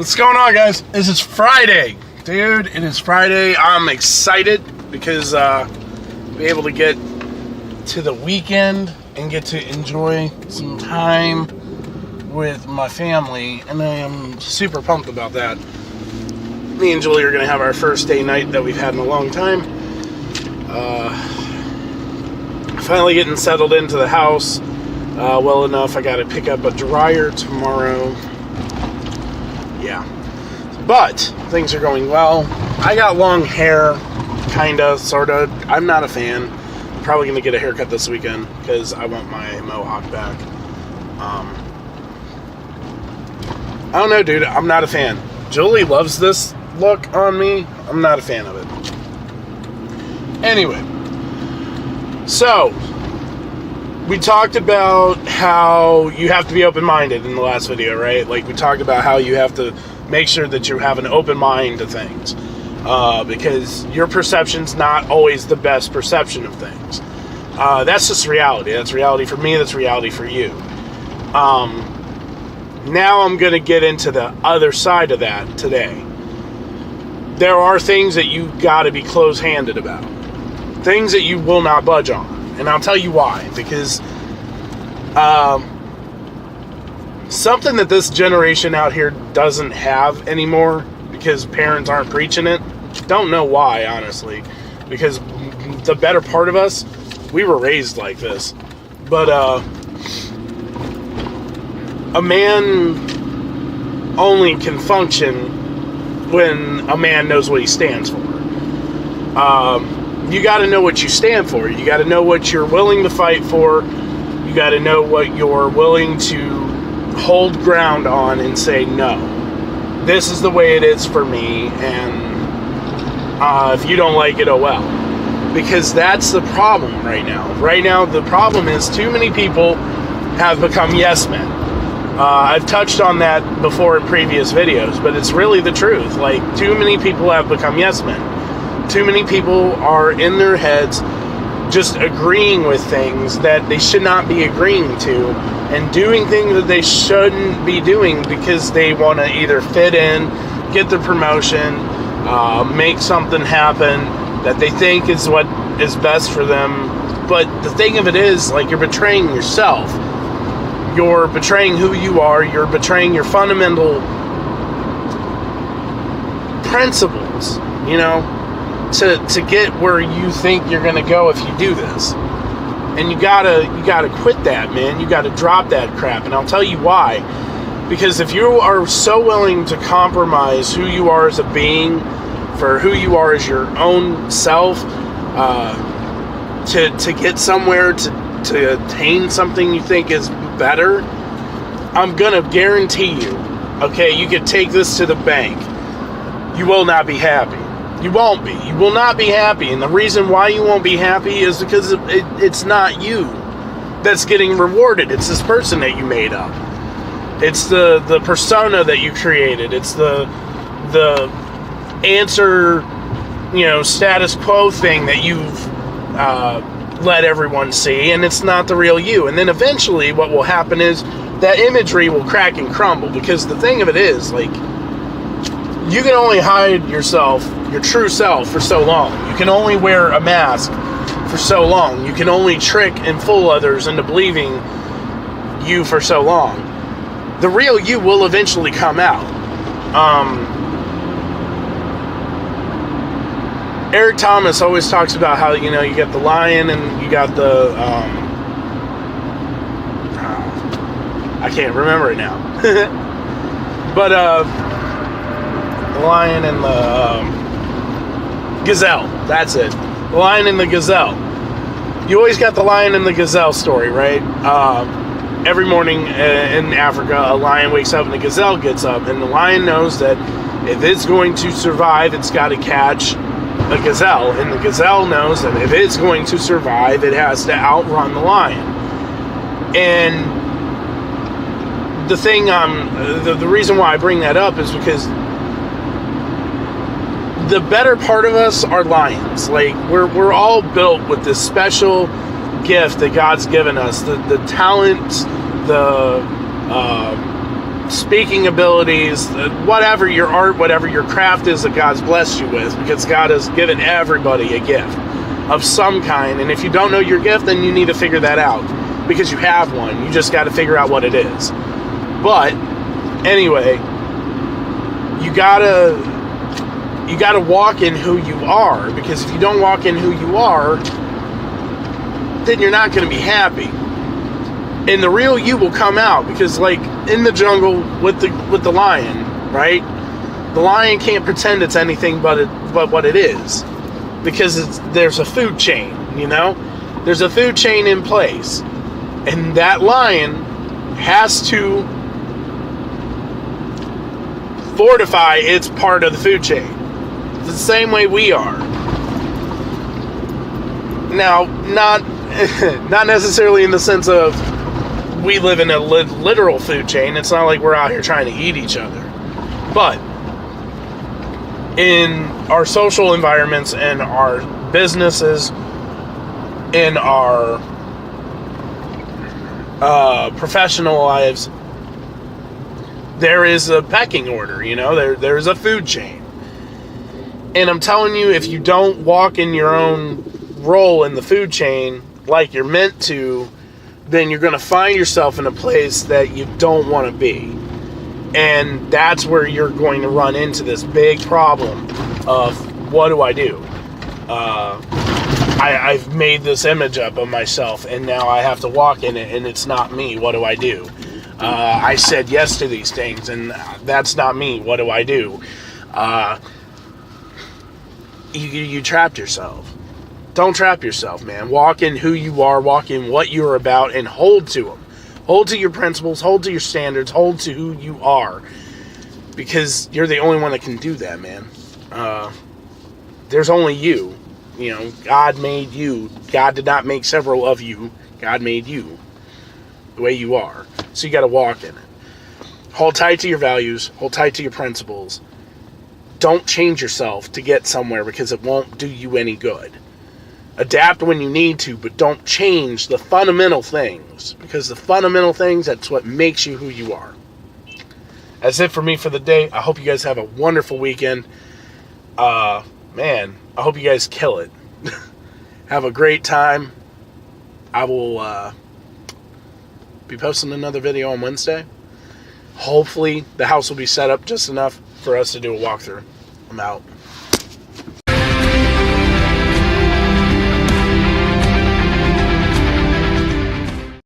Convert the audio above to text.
What's going on, guys? This is Friday. Dude, it is Friday. I'm excited because be able to get to the weekend and get to enjoy some time with my family, and I am super pumped about that. Me and Julie are going to have our first day night that we've had in a long time. Finally getting settled into the house well enough. I got to pick up a dryer tomorrow. Yeah. But things are going well. I got long hair, kinda, sorta. I'm not a fan. I'm probably going to get a haircut this weekend because I want my mohawk back. I don't know, dude. I'm not a fan. Julie loves this look on me. I'm not a fan of it. Anyway, so we talked about how you have to be open-minded in the last video, right? Like, we talked about how you have to make sure that you have an open mind to things, because your perception's not always the best perception of things. That's just reality. That's reality for me. That's reality for you. Now I'm going to get into the other side of that today. There are things that you got to be close-handed about. Things that you will not budge on. And I'll tell you why. Because something that this generation out here doesn't have anymore, because parents aren't preaching it. Don't know why, honestly. Because the better part of us, we were raised like this. But a man only can function when a man knows what he stands for. You got to know what you stand for. You got to know what you're willing to fight for. You got to know what you're willing to hold ground on and say, no, this is the way it is for me, and if you don't like it, oh well. Because that's the problem right now. Right now, the problem is too many people have become yes men. I've touched on that before in previous videos, but it's really the truth. Like, too many people have become yes men. Too many people are in their heads just agreeing with things that they should not be agreeing to, and doing things that they shouldn't be doing because they want to either fit in, get the promotion, make something happen that they think is what is best for them. But the thing of it is, like, you're betraying yourself. You're betraying who you are. You're betraying your fundamental principles, you know, to get where you think you're going to go if you do this. And you gotta quit that, man. You gotta drop that crap. And I'll tell you why. Because if you are so willing to compromise who you are as a being for who you are as your own self, to get somewhere, to attain something you think is better, I'm gonna guarantee you, okay, you could take this to the bank, you will not be happy. You won't be. You will not be happy. And the reason why you won't be happy is because it's not you that's getting rewarded. It's this person that you made up. It's the persona that you created. It's the answer, you know, status quo thing that you've let everyone see, and it's not the real you. And then eventually what will happen is that imagery will crack and crumble, because the thing of it is, like, you can only hide yourself, your true self, for so long. You can only wear a mask for so long. You can only trick and fool others into believing you for so long. The real you will eventually come out. Eric Thomas always talks about how, you know, you got the lion and you got the, I can't remember it now. But, the lion and the gazelle. That's it. The lion and the gazelle. You always got the lion and the gazelle story, right? Every morning in Africa, a lion wakes up and the gazelle gets up. And the lion knows that if it's going to survive, it's got to catch a gazelle. And the gazelle knows that if it's going to survive, it has to outrun the lion. And the thing, the reason why I bring that up is because the better part of us are lions. Like, we're all built with this special gift that God's given us, the talent, the speaking abilities, whatever your art, whatever your craft is that God's blessed you with, because God has given everybody a gift of some kind. And if you don't know your gift, then you need to figure that out, because you have one. You just got to figure out what it is. But anyway, you gotta walk in who you are, because if you don't walk in who you are, then you're not going to be happy. And the real you will come out, because like in the jungle with the lion, right? The lion can't pretend it's anything but what it is, because there's a food chain, you know? There's a food chain in place, and that lion has to fortify its part of the food chain. It's the same way we are. Now, not necessarily in the sense of we live in a literal food chain. It's not like we're out here trying to eat each other. But in our social environments and our businesses, in our professional lives, there is a pecking order, you know? There's a food chain. And I'm telling you, if you don't walk in your own role in the food chain like you're meant to, then you're going to find yourself in a place that you don't want to be. And that's where you're going to run into this big problem of, what do I do? I've made this image up of myself, and now I have to walk in it, and it's not me. What do I do? I said yes to these things, and that's not me. What do I do? You trapped yourself. Don't trap yourself, man. Walk in who you are, walk in what you're about, and hold to them. Hold to your principles, hold to your standards, hold to who you are. Because you're the only one that can do that, man. There's only you. You know, God made you. God did not make several of you. God made you the way you are. So you got to walk in it. Hold tight to your values. Hold tight to your principles. Don't change yourself to get somewhere, because it won't do you any good. Adapt when you need to, but don't change the fundamental things, because the fundamental things, that's what makes you who you are. That's it for me for the day. I hope you guys have a wonderful weekend. Man, I hope you guys kill it. Have a great time. I will be posting another video on Wednesday. Hopefully the house will be set up just enough for us to do a walkthrough. I'm out.